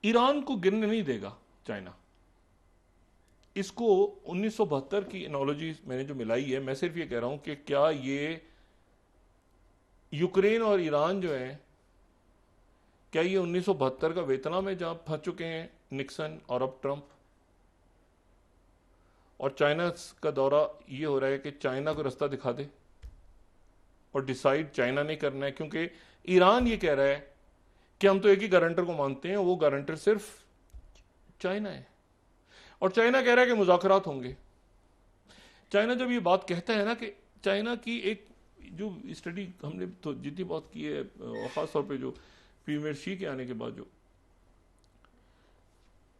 Iran को गिरने नहीं देगा चाइना। इसको 1972 की एनोलॉजी मैंने जो मिलाई है, मैं सिर्फ ये कह रहा हूं कि क्या ये यूक्रेन और ईरान जो है, क्या ये 1972 का वियतनाम में जहां फंस चुके हैं निक्सन और अब ट्रंप, और चाइना का दौरा ये हो रहा है कि चाइना को रास्ता दिखा दे और डिसाइड चाइना नहीं करना है, क्योंकि ईरान ये कह रहा है कि हम तो एक ही गारंटर को मानते हैं, वो गारंटर सिर्फ चाइना है, और चाइना कह रहा है कि मुज़ाकरात होंगे। चाइना जब ये बात कहता है ना, कि चाइना की एक जो स्टडी हमने तो जितनी बात की है, और ख़ास तौर पे जो प्रीमियर शी के आने के बाद जो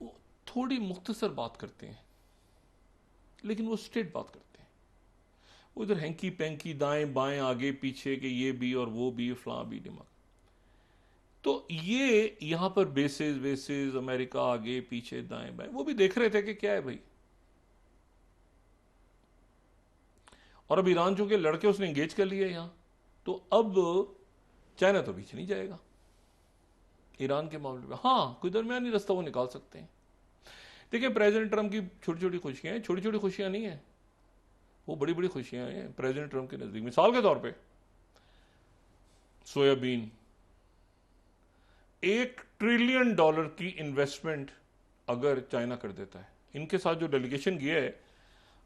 वो थोड़ी मुख्तसर बात करते हैं, लेकिन वो स्ट्रेट बात करते हैं। वो इधर हैंकी पैंकी दाएं बाएं आगे पीछे के ये भी और वो भी फलां भी दिमाग। तो ये यहां पर बेसिस बेसिस अमेरिका आगे पीछे दाएं बाएं, वो भी देख रहे थे कि क्या है भाई। और अब ईरान चूंकि लड़के उसने एंगेज कर लिया यहां, तो अब चाइना तो पीछे नहीं जाएगा ईरान के मामले में। हाँ, कोई दरमियानी रास्ता वो निकाल सकते हैं। देखिए, प्रेसिडेंट ट्रंप की छोटी छोटी खुशियां हैं, छोटी छोटी खुशियां नहीं है, वो बड़ी बड़ी खुशियां हैं प्रेसिडेंट ट्रंप के नजदीक। मिसाल के तौर पे सोयाबीन, $1 ट्रिलियन की इन्वेस्टमेंट अगर चाइना कर देता है। इनके साथ जो डेलीगेशन गया है,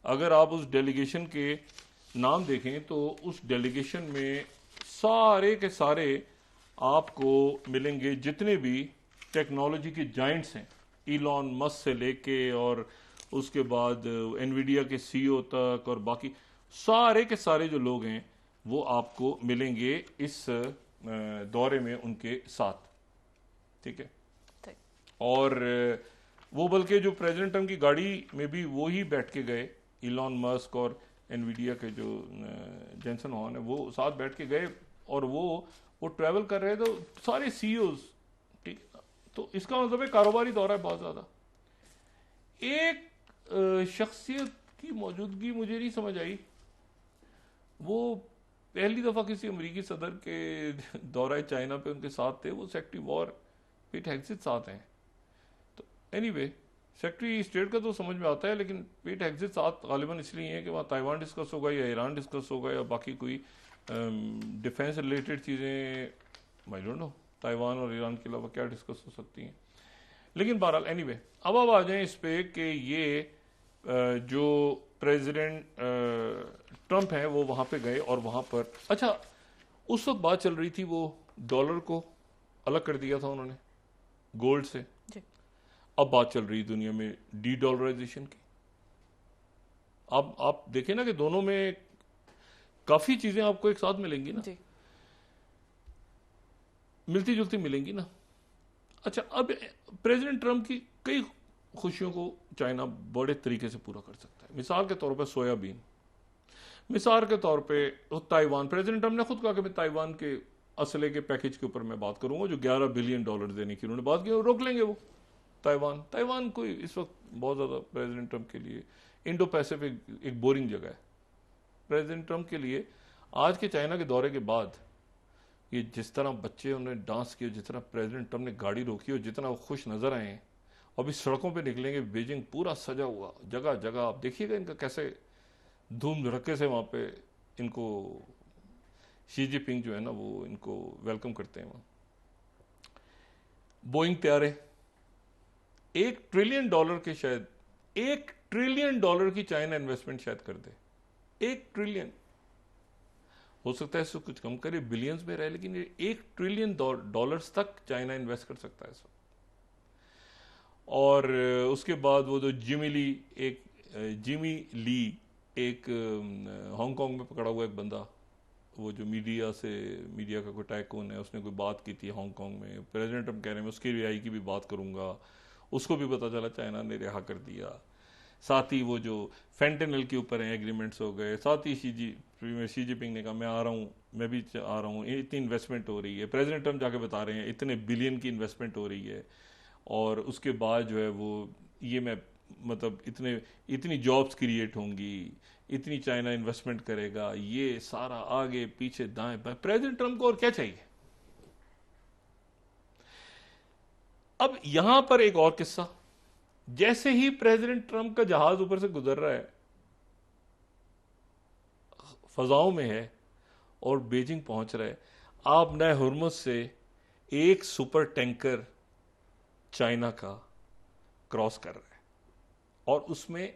अगर आप उस डेलीगेशन के नाम देखें तो उस डेलीगेशन में सारे के सारे आपको मिलेंगे जितने भी टेक्नोलॉजी के जाइंट्स हैं, इलॉन मस्क से लेके और उसके बाद एनवीडिया के सीईओ तक, और बाकी सारे के सारे जो लोग हैं वो आपको मिलेंगे इस दौरे में उनके साथ। ठीक है। ठीक। और वो बल्कि जो प्रेसिडेंट ट्रंप की गाड़ी में भी वो ही बैठ के गए, इलॉन मस्क और एनवीडिया के जो जेंसन हॉन है वो साथ बैठ के गए, और वो ट्रैवल कर रहे थे सारे सीईओज। ठीक है। तो इसका मतलब है कारोबारी दौरा है बहुत ज्यादा। एक शख्सियत की मौजूदगी मुझे नहीं समझ आई, वो पहली दफा किसी अमेरिकी सदर के दौरा चाइना पे उनके साथ थे, वो सेक्रेटरी वॉर पीट हेग्सेथ साथ हैं। तो एनीवे, सेक्रेटरी स्टेट का तो समझ में आता है, लेकिन पीट हेग्सेथ साथ गालिबन इसलिए है कि वहाँ ताइवान डिस्कस होगा या ईरान डिस्कस होगा या बाकी कोई डिफेंस रिलेटेड चीज़ें, आई डोंट नो ताइवान और ईरान के अलावा क्या डिस्कस हो सकती हैं। लेकिन बहरहाल एनीवे, अब आ जाएं इस पे कि ये जो प्रेसिडेंट ट्रंप है वो वहाँ पे गए, और वहाँ पर अच्छा उस वक्त बात चल रही थी, वो डॉलर को अलग कर दिया था उन्होंने गोल्ड से। जी। अब बात चल रही दुनिया में डी डॉलराइजेशन की। अब आप देखें ना कि दोनों में काफी चीजें आपको एक साथ मिलेंगी ना, जी। मिलती जुलती मिलेंगी ना। अच्छा, अब प्रेसिडेंट ट्रंप की कई खुशियों को चाइना बड़े तरीके से पूरा कर सकता है। मिसाल के तौर पर सोयाबीन, मिसाल के तौर पे ताइवान, प्रेसिडेंट ट्रंप ने खुद कहा कि मैं ताइवान के असले के पैकेज के ऊपर मैं बात करूंगा, जो $11 बिलियन देने की उन्होंने बात की, और रोक लेंगे वो ताइवान कोई इस वक्त बहुत ज्यादा प्रेसिडेंट ट्रंप के लिए इंडो पैसिफिक एक बोरिंग जगह है। प्रेसिडेंट ट्रंप के लिए आज के चाइना के दौरे के बाद ये जिस तरह बच्चे उन्होंने डांस किया, जिस तरह प्रेसिडेंट ट्रंप ने गाड़ी रोकी और जितना वो खुश नजर आए हैं, अभी सड़कों पे निकलेंगे, बीजिंग पूरा सजा हुआ, जगह जगह आप देखिएगा इनका कैसे धूम धड़के से वहां पे इनको शी जिनपिंग जो है ना वो इनको वेलकम करते हैं। वहां बोइंग तैयार है, $1 ट्रिलियन के शायद $1 ट्रिलियन की चाइना इन्वेस्टमेंट शायद कर दे। 1 ट्रिलियन, हो सकता है इससे कुछ कम करे, बिलियंस में रहे, लेकिन ये $1 ट्रिलियन तक चाइना इन्वेस्ट कर सकता है इस वक्त। और उसके बाद वो जो जिमी ली एक हांगकांग में पकड़ा हुआ एक बंदा, वो जो मीडिया का कोई टाइकून है, उसने कोई बात की थी हांगकांग में, प्रेसिडेंट ट्रंप कह रहे हैं मैं उसकी रिहाई की भी बात करूंगा, उसको भी पता चला चाइना ने रिहा कर दिया। साथ ही वो जो फेंटेनल के ऊपर हैं एग्रीमेंट्स हो गए, साथ ही शी जिनपिंग ने कहा मैं आ रहा हूँ, मैं भी आ रहा हूँ, इतनी इन्वेस्टमेंट हो रही है, प्रेसिडेंट ट्रंप जाके बता रहे हैं इतने बिलियन की इन्वेस्टमेंट हो रही है, और उसके बाद जो है वो ये मैं मतलब इतनी जॉब्स क्रिएट होंगी, इतनी चाइना इन्वेस्टमेंट करेगा, ये सारा आगे पीछे दाएं बाएं। प्रेसिडेंट ट्रंप को और क्या चाहिए? अब यहां पर एक और किस्सा, जैसे ही प्रेसिडेंट ट्रंप का जहाज ऊपर से गुजर रहा है, फजाओं में है और बीजिंग पहुंच रहा है, आप नए हुर्मुज से एक सुपर टैंकर चाइना का क्रॉस कर रहा है और उसमें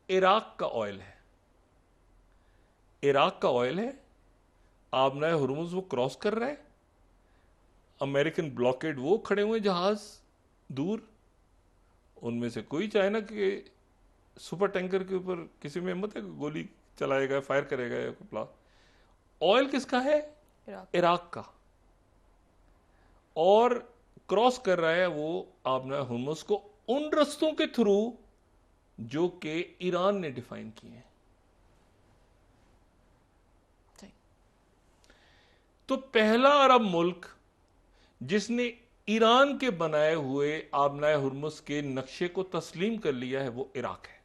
इराक का ऑयल है। इराक का ऑयल है, आप नए हुर्मुज वो क्रॉस कर रहा है, अमेरिकन ब्लॉकेड वो खड़े हुए जहाज दूर, उनमें से कोई चाइना के सुपर टैंकर के ऊपर किसी में हिम्मत है गोली चलाएगा, फायर करेगा या कोई ऑयल किसका है? इराक का। और क्रॉस कर रहा है वो आपने हुर्मुज को उन रस्तों के थ्रू जो कि ईरान ने डिफाइन किए हैं। तो पहला अरब मुल्क जिसने ईरान के बनाए हुए आबनाए हुर्मुज के नक्शे को तस्लीम कर लिया है वो इराक है।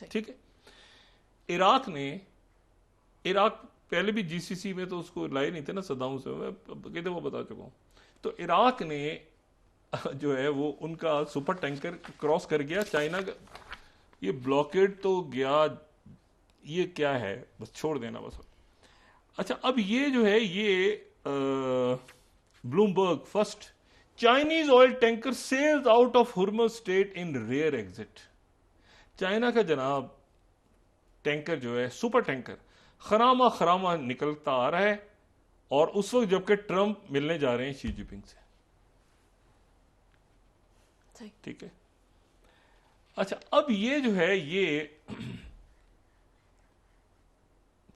ठीक है, इराक पहले भी जीसीसी में तो उसको लाए नहीं थे ना सदाम से, मैं कई दफा बता चुका हूं। तो इराक ने जो है वो उनका सुपर टैंकर क्रॉस कर गया चाइना का, ये ब्लॉकेड तो गया, ये क्या है, बस छोड़ देना बस। अच्छा, अब ये जो है ये Bloomberg, first Chinese oil tanker sails out of Hormuz strait in rare exit. China का जनाब टैंकर जो है सुपर टैंकर खरामा खरामा निकलता आ रहा है, और उस वक्त जबकि ट्रंप मिलने जा रहे हैं शी जिनपिंग से। ठीक है, अच्छा अब ये जो है ये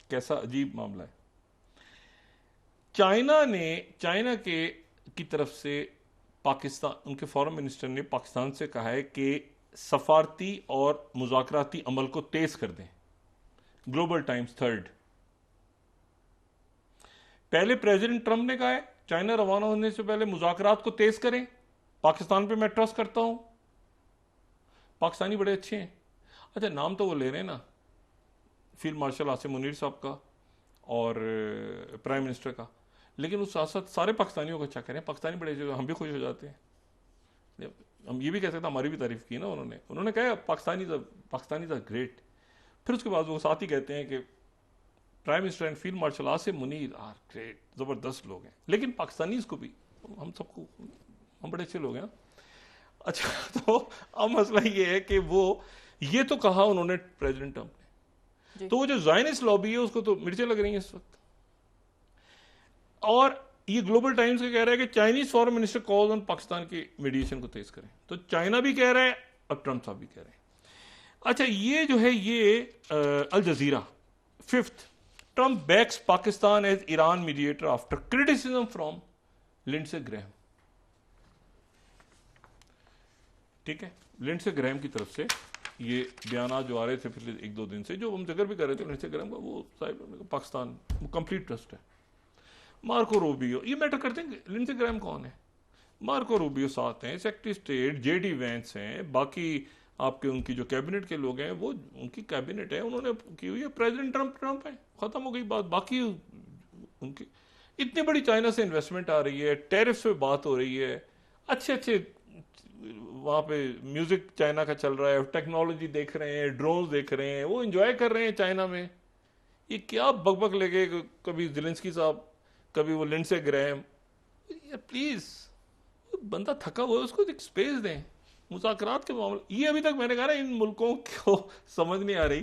कैसा अजीब मामला है। चाइना की तरफ से पाकिस्तान, उनके फॉरेन मिनिस्टर ने पाकिस्तान से कहा है कि सफारती और मुज़ाकराती अमल को तेज कर दें। ग्लोबल टाइम्स 3rd, पहले प्रेसिडेंट ट्रंप ने कहा है चाइना रवाना होने से पहले मुज़ाकरात को तेज करें, पाकिस्तान पे मैं ट्रस्ट करता हूं, पाकिस्तानी बड़े अच्छे हैं। अच्छा, नाम तो वो ले रहे हैं ना, फील्ड मार्शल आसिम मुनीर साहब का और प्राइम मिनिस्टर का, लेकिन उस साथ साथ सारे पाकिस्तानियों को अच्छा करें। पाकिस्तानी बड़े जो हम भी खुश हो जाते हैं। हम ये भी कह सकते हैं हमारी भी तारीफ की ना उन्होंने कहा पाकिस्तानी द ग्रेट। फिर उसके बाद वो साथ ही कहते हैं कि prime minister and field marshal Asim Munir are great, जबरदस्त लोग हैं। लेकिन पाकिस्तानी को भी हम बड़े अच्छे लोग हैं। अच्छा, तो अब मसला ये है कि वो ये तो कहा उन्होंने प्रेसिडेंट ट्रंप ने, तो वो जो ज़ायनिस्ट लॉबी है उसको तो मिर्चें लग रही हैं इस वक्त। और ये ग्लोबल टाइम्स का कह रहा है कि Chinese foreign minister calls on Pakistan की मीडिएशन को तेज करें। तो चाइना भी कह रहा है और ट्रंप साहब भी कह रहे हैं। अच्छा, ये जो है ये Al Jazeera 5th, Trump backs Pakistan as Iran mediator after criticism from Lindsey Graham. ठीक है, लिंडसे ग्रैहम की तरफ से ये बयान जो आ रहे थे पिछले 1-2 दिन से, जो हम जिक्र भी कर रहे थे लिंडसे ग्रैहम का, वो साहिब पाकिस्तान वो कंप्लीट ट्रस्ट है। मार्को रूबियो, ये मैटर करते हैं लिंडसे ग्रैहम कौन है? मार्को रूबियो साथ हैं, सेक्रेटरी स्टेट जेडी वैंस हैं, बाकी आपके उनकी जो कैबिनेट के लोग हैं वो उनकी कैबिनेट है, उन्होंने की हुई है। प्रेसिडेंट ट्रंप है, खत्म हो गई बात। बाकी उनकी इतनी बड़ी चाइना से इन्वेस्टमेंट आ रही है, टैरिफ पे बात हो रही है, अच्छे वहाँ पे म्यूजिक चाइना का चल रहा है, टेक्नोलॉजी देख रहे हैं, ड्रोन्स देख रहे हैं, वो एंजॉय कर रहे हैं चाइना में। ये क्या बकबक लेके कभी ज़ेलेंस्की साहब, कभी वो लिंडसे ग्रैहम, प्लीज बंदा थका हुआ है, उसको एक स्पेस दें। मुज़ाकरात के मामले ये अभी तक मैंने कहा ना, इन मुल्कों को समझ नहीं आ रही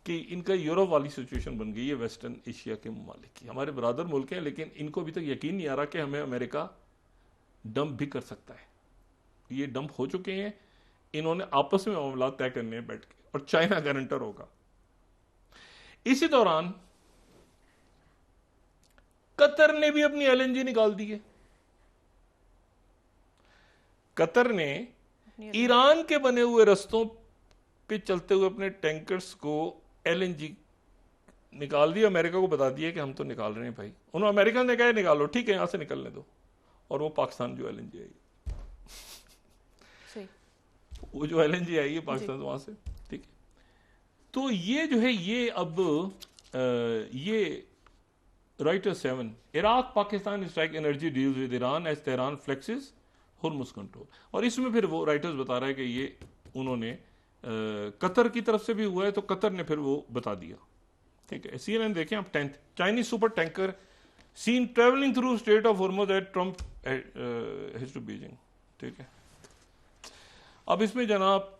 कि इनका यूरोप वाली सिचुएशन बन गई है वेस्टर्न एशिया के ममालिक की। हमारे बरादर मुल्क हैं, लेकिन इनको अभी तक यकीन नहीं आ रहा कि हमें अमेरिका डंप भी कर सकता है। ये डंप हो चुके हैं, इन्होंने आपस में मामला तय करने हैं बैठ के, और चाइना गारंटर होगा। इसी दौरान कतर ने भी अपनी एलएनजी निकाल दी है। कतर ने ईरान के बने हुए रस्तों पे चलते हुए अपने टैंकर्स को एलएनजी निकाल दिया, अमेरिका को बता दिया कि हम तो निकाल रहे हैं भाई। उन्होंने अमेरिका ने कहा निकालो, ठीक है, यहां से निकलने दो। और वो पाकिस्तान जो एलएनजी आई, वो जो एलएनजी आई है पाकिस्तान वहां से, ठीक है। तो ये जो है ये अब ये Reuters 7, Iraq Pakistan strike energy deals with Iran as Tehran flexes Hormuz control. और इसमें फिर वो राइटर्स बता रहा है कि ये उन्होंने कतर की तरफ से भी हुआ है, तो कतर ने फिर वो बता दिया। ठीक है, CNN देखें आप 10th, Chinese super tanker seen travelling through strait of Hormuz at Trump to Beijing. ठीक है, अब इसमें जनाब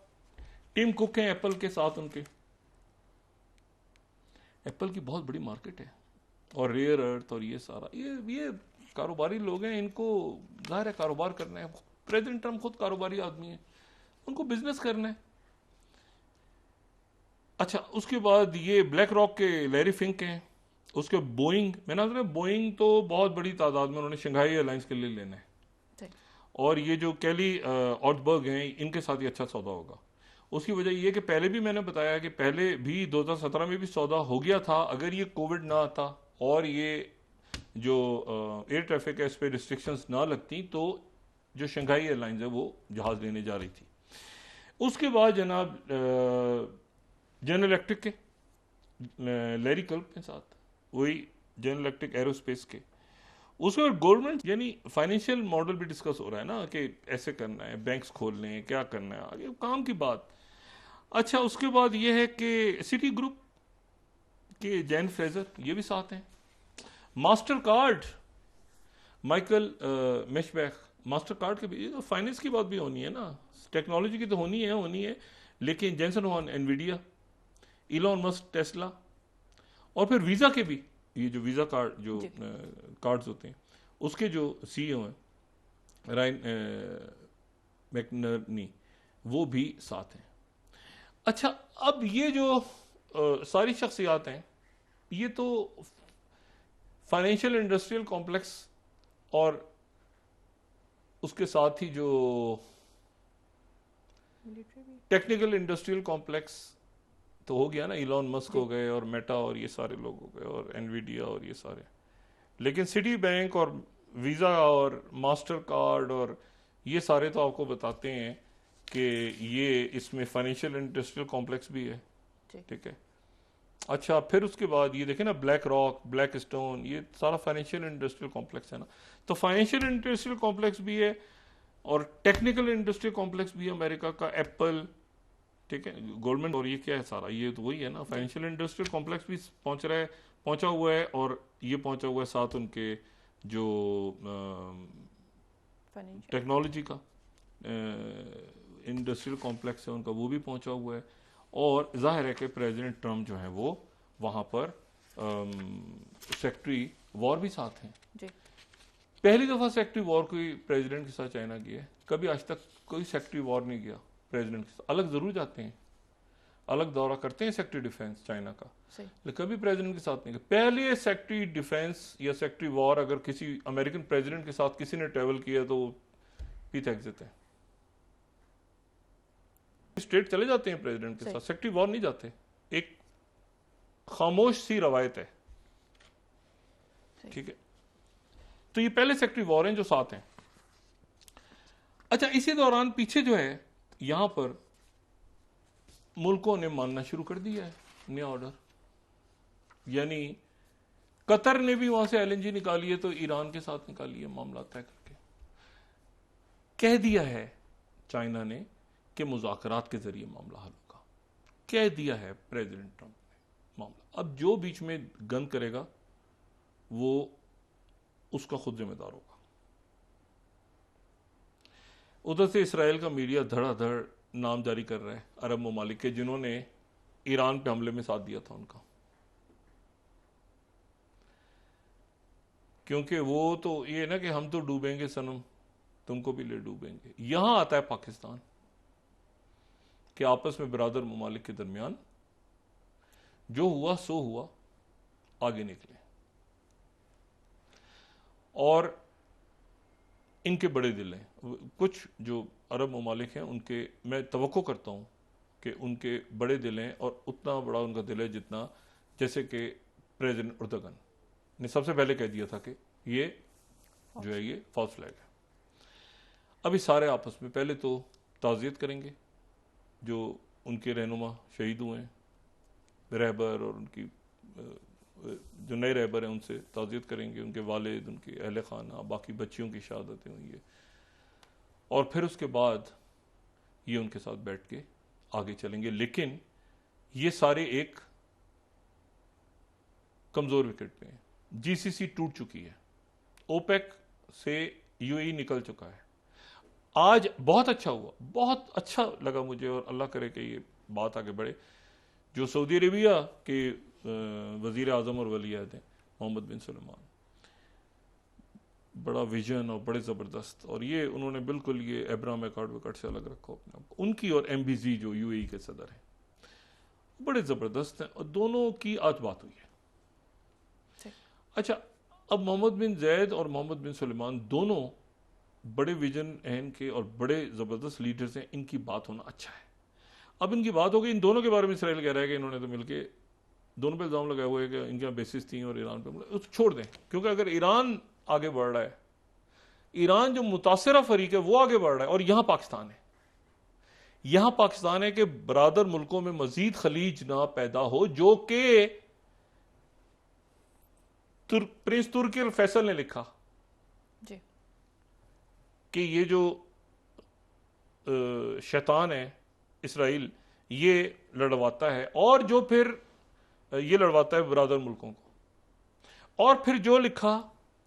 टिम कुक हैं एप्पल के साथ, उनके एप्पल की बहुत बड़ी मार्केट है और रेयर अर्थ और ये सारा, ये कारोबारी लोग हैं, इनको जाहिर है कारोबार करना है। प्रेसिडेंट ट्रंप खुद कारोबारी आदमी है, उनको बिजनेस करना है। अच्छा, उसके बाद ये ब्लैक रॉक के लैरी फिंक हैं, उसके बोइंग, मैंने सुना बोइंग तो बहुत बड़ी तादाद में उन्होंने शंघाई एयरलाइंस के लिए लेना है, और ये जो कैली ऑर्टबर्ग हैं इनके साथ ये अच्छा सौदा होगा। उसकी वजह ये कि पहले भी मैंने बताया कि पहले भी 2017 में भी सौदा हो गया था, अगर ये कोविड ना आता और ये जो एयर ट्रैफिक है इस पर रिस्ट्रिक्शंस ना लगती तो जो शंघाई एयरलाइंस है वो जहाज लेने जा रही थी। उसके बाद जनाब जनरल इलेक्ट्रिक के लैरी कल्प के साथ, वही जनरल इलेक्ट्रिक एरोस्पेस के, उसमें गवर्नमेंट यानी फाइनेंशियल मॉडल भी डिस्कस हो रहा है ना कि ऐसे करना है, बैंक्स खोलने हैं, क्या करना है, आगे काम की बात। अच्छा, उसके बाद ये है कि सिटी ग्रुप के जैन फ्रेजर ये भी साथ हैं। Mastercard Michael Miebach, Mastercard के भी फाइनेंस की बात भी होनी है ना, टेक्नोलॉजी की तो होनी है, लेकिन Jensen Huang Nvidia, Elon Musk Tesla, और फिर वीजा के भी, ये जो वीजा कार्ड जो कार्ड्स होते हैं उसके जो CEO हैं रायन मैकनर्नी, वो भी साथ हैं। अच्छा, अब ये जो सारी शख्सियात हैं ये तो फाइनेंशियल इंडस्ट्रियल कॉम्प्लेक्स और उसके साथ ही जो टेक्निकल इंडस्ट्रियल कॉम्प्लेक्स तो हो गया ना, इलॉन मस्क हो गए और मेटा और ये सारे लोग हो गए और एनवीडिया और ये सारे, लेकिन सिटी बैंक और वीज़ा और मास्टर कार्ड और ये सारे तो आपको बताते हैं कि ये इसमें फाइनेंशियल इंडस्ट्रियल कॉम्प्लेक्स भी है। ठीक है, अच्छा, फिर उसके बाद ये देखें ना, ब्लैक रॉक, ब्लैक स्टोन, ये सारा फाइनेंशियल इंडस्ट्रियल कॉम्प्लेक्स है ना। तो फाइनेंशियल इंडस्ट्रियल कॉम्प्लेक्स भी है और टेक्निकल इंडस्ट्रियल कॉम्प्लेक्स भी है अमेरिका का, एप्पल, ठीक है, गवर्नमेंट, और ये क्या है सारा, ये तो वही है ना, फाइनेंशियल इंडस्ट्रियल कॉम्प्लेक्स भी पहुंचा हुआ है, और ये पहुंचा हुआ है साथ उनके जो टेक्नोलॉजी का इंडस्ट्रियल कॉम्प्लेक्स है उनका, वो भी पहुंचा हुआ है। और जाहिर है कि प्रेसिडेंट ट्रम्प जो है वो वहां पर सेक्रेटरी वॉर भी साथ हैं। पहली दफा सेक्रेटरी वॉर कोई प्रेसिडेंट के साथ चाइना की है, कभी आज तक कोई सेक्रेटरी वॉर नहीं गया प्रेसिडेंट के साथ। अलग जरूर जाते हैं, अलग दौरा करते हैं सेक्रेटरी डिफेंस चाइना का, लेकिन कभी प्रेसिडेंट के साथ नहीं गया। पहले सेक्रेटरी डिफेंस या सेक्रेटरी वॉर अगर किसी अमेरिकन प्रेसिडेंट के साथ किसी ने ट्रेवल किया तो पीथ एग्जिट है, स्ट्रेट चले जाते हैं प्रेसिडेंट के साथ, सेक्रेटरी वॉर नहीं जाते, एक खामोश सी रवायत है। ठीक है, तो ये पहले सेक्रेटरी वॉर हैं जो साथ हैं। अच्छा, इसी दौरान पीछे जो है यहां पर मुल्कों ने मानना शुरू कर दिया है नया ऑर्डर, यानी कतर ने भी वहां से LNG निकाली है तो ईरान के साथ निकाली है, मामला तय करके कह दिया है चाइना ने कि मुज़ाकरात के जरिए मामला हल होगा, कह दिया है प्रेसिडेंट ट्रंप ने मामला। अब जो बीच में गंद करेगा वो उसका खुद जिम्मेदार होगा। उधर से इसराइल का मीडिया धड़ाधड़ नाम जारी कर रहा है अरब ममालिक के जिन्होंने ईरान पे हमले में साथ दिया था उनका, क्योंकि वो तो ये ना कि हम तो डूबेंगे सनम, तुमको भी ले डूबेंगे। यहां आता है पाकिस्तान कि आपस में बिरादर ममालिक के दरमियान जो हुआ सो हुआ, आगे निकले। और इनके बड़े दिल हैं, कुछ जो अरब ममालिक हैं उनके, मैं तवक्को करता हूं कि उनके बड़े दिल हैं और उतना बड़ा उनका दिल है जितना, जैसे कि प्रेसिडेंट उर्दगन ने सबसे पहले कह दिया था कि ये जो है ये फॉल्स फ्लैग है। अभी सारे आपस में पहले तो ताज़ियत करेंगे जो उनके रहनुमा शहीद हुए हैं, रहबर और उनकी जो नए रहबर हैं उनसे ताज़ियत करेंगे, उनके वालिद, उनके अहल खाना, बाकी बच्चियों की शहादतें हुई है, और फिर उसके बाद ये उनके साथ बैठ के आगे चलेंगे। लेकिन ये सारे एक कमज़ोर विकेट पे हैं। जीसीसी टूट चुकी है, ओपेक से यूएई निकल चुका है। आज बहुत अच्छा हुआ, बहुत अच्छा लगा मुझे, और अल्लाह करे कि ये बात आगे बढ़े। जो सऊदी अरेबिया के वज़ीर आज़म और वली अहद हैं मोहम्मद बिन सलमान, बड़ा विजन और बड़े ज़बरदस्त, और ये उन्होंने बिल्कुल ये अब्राहम अकॉर्ड विकट से अलग रखा अपने आप को। उनकी और एमबीजी जो यूएई के सदर हैं बड़े ज़बरदस्त हैं, और दोनों की आज बात हुई है। अच्छा, अब मोहम्मद बिन जैद और मोहम्मद बिन सलमान दोनों बड़े विजन हैं इनके और बड़े ज़बरदस्त लीडर्स हैं, इनकी बात होना अच्छा है। अब इनकी बात हो गई, इन दोनों के बारे में इसराइल कह रहा है कि इन्होंने तो मिलके दोनों पे इल्ज़ाम लगाए हुए हैं कि इनके यहाँ बेसिस थी और ईरान पे, उसको छोड़ दें, क्योंकि अगर ईरान आगे बढ़ रहा है, ईरान जो मुतासिरा फरीक है वो आगे बढ़ रहा है, और यहाँ पाकिस्तान है, यहाँ पाकिस्तान है कि बरादर मुल्कों में मजीद खलीज ना पैदा हो, जो कि प्रिंस तुर्की अल फैसल ने लिखा जी कि ये जो शैतान है इसराइल, ये लड़वाता है, और जो फिर ये लड़वाता है बरादर मुल्कों को। और फिर जो लिखा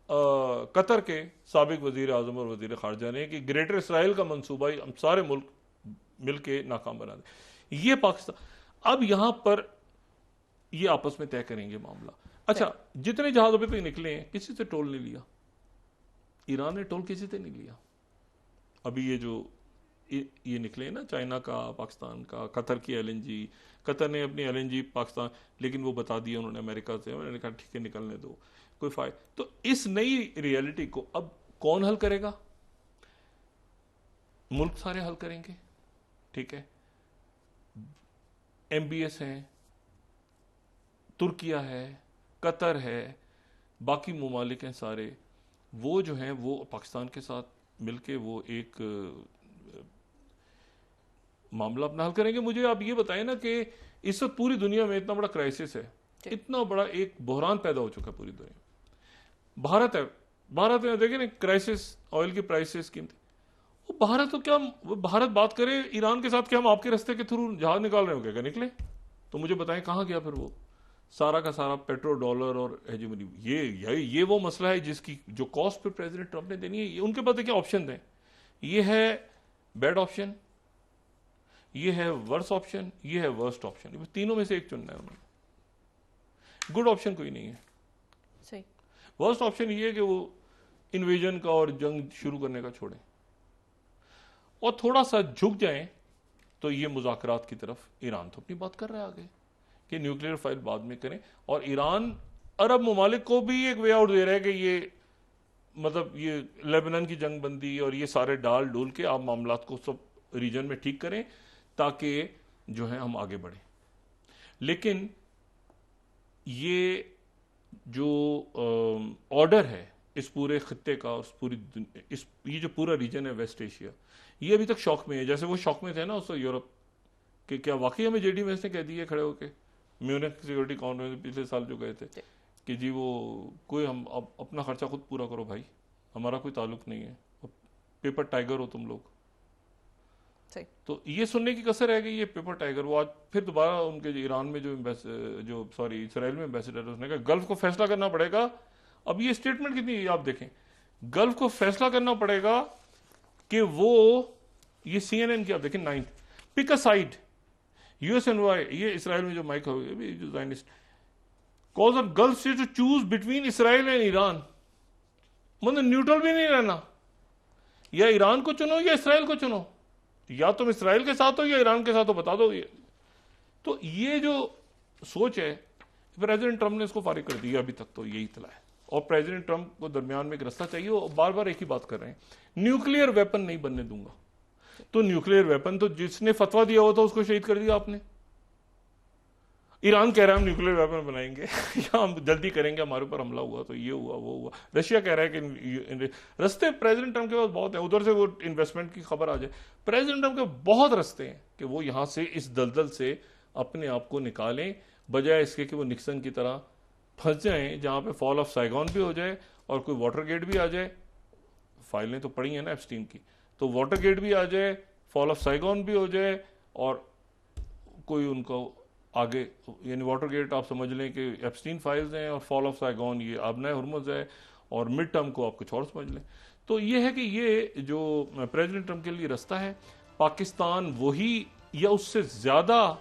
कतर के साबिक वजीर आजम और वजीर खारजा ने कि ग्रेटर इसराइल का मंसूबा हम सारे मुल्क मिलके नाकाम बना दें। ये पाकिस्तान अब यहां पर ये आपस में तय करेंगे मामला। अच्छा, जितने जहाज अभी तक निकले हैं किसी से टोल नहीं लिया, ईरान ने टोल किसी से नहीं लिया। अभी ये जो ये निकले ना, चाइना का, पाकिस्तान का, कतर की एलएनजी, कतर ने अपनी एलएनजी पाकिस्तान, लेकिन वो बता दिया उन्होंने अमेरिका से, उन्होंने कहा ठीक है निकलने दो, कोई फायदा। तो इस नई रियलिटी को अब कौन हल करेगा? मुल्क सारे हल करेंगे, ठीक है। एमबीएस है, तुर्किया है, कतर है, बाकी ममालिक हैं सारे, वो जो हैं वो पाकिस्तान के साथ मिलके वो एक मामला अपना हल करेंगे। मुझे आप ये बताएं ना कि इस वक्त पूरी दुनिया में इतना बड़ा क्राइसिस है, इतना बड़ा एक बहरान पैदा हो चुका है पूरी दुनिया में। भारत है, भारत में देखें ना क्राइसिस, ऑयल की प्राइसेस, कीमतें, वो भारत तो क्या, वो भारत बात करे ईरान के साथ कि हम आपके रास्ते के थ्रू जहाज निकाल रहे हो, क्या निकले? तो मुझे बताएं कहाँ गया फिर वो सारा का सारा पेट्रो डॉलर और हेजेमनी? ये वो मसला है जिसकी जो कॉस्ट पे प्रेसिडेंट ट्रंप ने देनी है। उनके पास देखिए ऑप्शन दें, ये है बैड ऑप्शन, ये है वर्स ऑप्शन, ये है वर्स्ट ऑप्शन, तीनों में से एक चुनना है उन्होंने। गुड ऑप्शन कोई नहीं है। सही। वर्स्ट ऑप्शन ये है कि वो इन्वेजन का और जंग शुरू करने का छोड़ें और थोड़ा सा झुक जाएं, तो ये मुज़ाकरात की तरफ ईरान तो अपनी बात कर रहा है आगे कि न्यूक्लियर फाइल बाद में करें, और ईरान अरब ममालिक को भी एक वे आउट दे रहा है कि ये मतलब ये लेबनान की जंग बंदी और ये सारे डाल डोल के आप मामलात को सब रीजन में ठीक करें ताकि जो है हम आगे बढ़ें। लेकिन ये जो ऑर्डर है इस पूरे खत्ते का और ये जो पूरा रीजन है वेस्ट एशिया, ये अभी तक शौक में है। जैसे वो शौक में थे ना उस यूरोप कि क्या वाकई हमें जेडी वेंस ने कह दिया खड़े होके म्यूनिख सिक्योरिटी काउंसिल पिछले साल जो गए थे कि जी वो कोई हम अपना खर्चा खुद पूरा करो भाई, हमारा कोई ताल्लुक नहीं है, पेपर टाइगर हो तुम लोग। तो ये सुनने की कसर है कि ये पेपर टाइगर, वो आज फिर दोबारा उनके ईरान में जो इसराइल में एम्बेसडर उसने कहा गल्फ को फैसला करना पड़ेगा। अब ये स्टेटमेंट कितनी आप देखें, गल्फ को फैसला करना पड़ेगा कि वो ये CNN की आप देखें 9 पिक अ साइड USNY, ये इसराइल में जो माइक हो जो Zionist calls on Gulf states to choose between Israel and Iran, मतलब न्यूट्रल भी नहीं रहना, या ईरान को चुनो या इसराइल को चुनो, या तुम इसराइल के साथ हो या ईरान के साथ हो, बता दो ये। तो ये जो सोच है प्रेसिडेंट ट्रंप ने इसको फारिग कर दिया, अभी तक तो यही इतला है। और प्रेसिडेंट ट्रंप को दरमियान में एक रास्ता चाहिए, वो बार बार एक ही बात कर रहे हैं, न्यूक्लियर वेपन नहीं बनने दूंगा। तो न्यूक्लियर वेपन तो जिसने फतवा दिया हुआ था उसको शहीद कर दिया आपने। ईरान कह रहा है हम न्यूक्लियर वेपन बनाएंगे या हम जल्दी करेंगे, हमारे ऊपर हमला हुआ तो ये हुआ वो हुआ। रशिया कह रहा है कि रास्ते प्रेसिडेंट ट्रंप के पास बहुत है, उधर से वो इन्वेस्टमेंट की खबर आ जाए। प्रेसिडेंट ट्रंप के बहुत रास्ते हैं कि वो यहां से इस दलदल से अपने आप को निकालें, बजाय इसके कि वो निक्सन की तरह फंस जाएं जहां पे फॉल ऑफ साइगॉन भी हो जाए और कोई वाटर गेट भी आ जाए। फाइलें तो पड़ी हैं ना एप्स्टीन की, तो वाटर गेट भी आ जाए, फॉल ऑफ साइगॉन भी हो जाए, और कोई उनको आगे, यानी वाटर गेट आप समझ लें कि एप्स्टीन फाइल्स हैं और फॉल ऑफ साइगॉन ये आबना हुर्मुज़ है, और मिड टर्म को आप कुछ और समझ लें। तो ये है कि ये जो प्रेसिडेंट ट्रंप के लिए रास्ता है, पाकिस्तान वही या उससे ज्यादा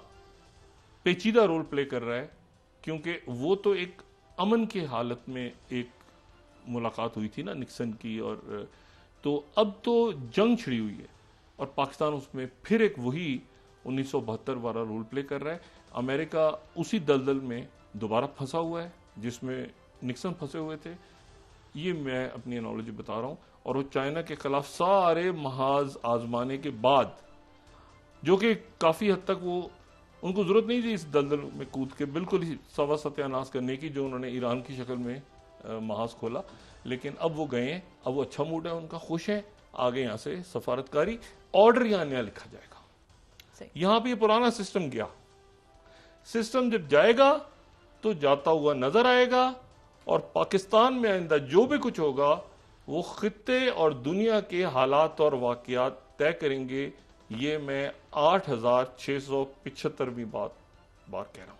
पेचीदा रोल प्ले कर रहा है, क्योंकि वो तो एक अमन की हालत में एक मुलाकात हुई थी ना निक्सन की, और तो अब तो जंग छिड़ी हुई है और पाकिस्तान उसमें फिर एक वही 1972 वाला रोल प्ले कर रहा है। अमेरिका उसी दलदल में दोबारा फंसा हुआ है जिसमें निक्सन फंसे हुए थे। ये मैं अपनी एनोलॉजी बता रहा हूँ, और वो चाइना के खिलाफ सारे महाज आजमाने के बाद, जो कि काफी हद तक वो उनको जरूरत नहीं थी इस दलदल में कूद के बिल्कुल ही सवा सत्यानाश करने की, जो उन्होंने ईरान की शक्ल में महाज खोला, लेकिन अब वो गए हैं, अब वो अच्छा मूड है उनका, खुश है, आगे यहाँ से सफारतकारी ऑर्डर यहाँ नया लिखा जाएगा। यहाँ पे ये पुराना सिस्टम गया, सिस्टम जब जाएगा तो जाता हुआ नजर आएगा, और पाकिस्तान में आइंदा जो भी कुछ होगा वो खित्ते और दुनिया के हालात और वाकयात तय करेंगे। ये मैं 8675वीं बार कह रहा हूं।